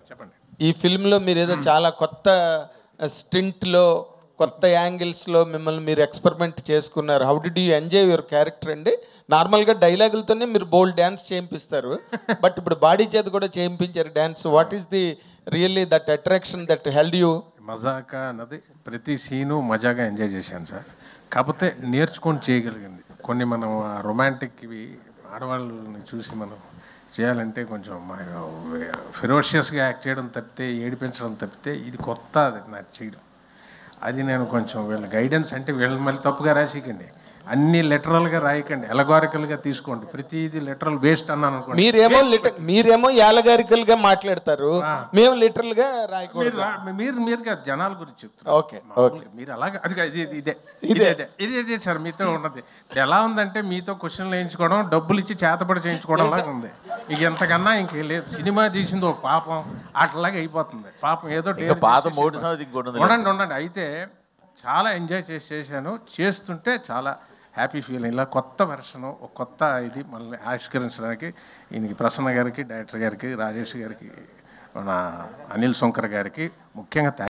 చెప్పండి. ఈ ఫిల్మ్లో మీరు ఏదో చాలా కొత్త స్టింట్లో కొత్త యాంగిల్స్లో మిమ్మల్ని మీరు ఎక్స్పెరిమెంట్ చేసుకున్నారు. How did you enjoy your character అండి? నార్మల్గా డైలాగులతోనే మీరు బోల్డ్ డ్యాన్స్ చేయింపిస్తారు, బట్ ఇప్పుడు బాడీ చేత కూడా చేయించారు dance. What is the really that attraction that held you? Mazaka అన్నది ప్రతి సీను మజాగా ఎంజాయ్ చేశాను సార్. కాకపోతే నేర్చుకొని చేయగలిగింది కొన్ని మనం రొమాంటిక్వి ఆడవాళ్ళని చూసి మనం చేయాలంటే కొంచెం ఫెరోషియస్గా యాక్ట్ చేయడం తప్పితే, ఏడిపించడం తప్పితే ఇది కొత్త అది నాకు చేయడం. అది నేను కొంచెం వీళ్ళ గైడెన్స్ అంటే వీళ్ళని మళ్ళీ తప్పుగా రాసికండి, అన్ని లిటరల్గా రాయకండి, ఎలగారికల్గా తీసుకోండి, ప్రతిదీ లిటరల్ వేస్ట్ అన్నాను అనుకోండి. మీరేమో యాలగారికల్గా మాట్లాడతారు, మేము లిటరల్ గా రాయకూడదు. మీరు కాదు, జనాల గురించి చెప్తారు. ఓకే, మీరు అలాగే అది ఇదే సార్ మీతో ఉన్నది. ఎలా ఉందంటే మీతో క్వశ్చన్లు వేయించుకోవడం, డబ్బులు ఇచ్చి చేతబడి చేయించుకోవడం లాగా ఉంది. ఇక ఎంతకన్నా ఇంకేం లేదు. సినిమా తీసింది ఒక పాపం అట్లాగా అయిపోతుంది. పాపం ఏదో ఉండండి. అయితే చాలా ఎంజాయ్ చేశాను. చేస్తుంటే చాలా హ్యాపీ ఫీలింగ్. ఇలా కొత్త వెర్షను, ఒక కొత్త ఇది మళ్ళీ ఆవిష్కరించడానికి ఈయనకి, ప్రసన్న గారికి, డైరెక్టర్ గారికి, రాజేష్ గారికి, మన అనిల్ శంకర్ గారికి ముఖ్యంగా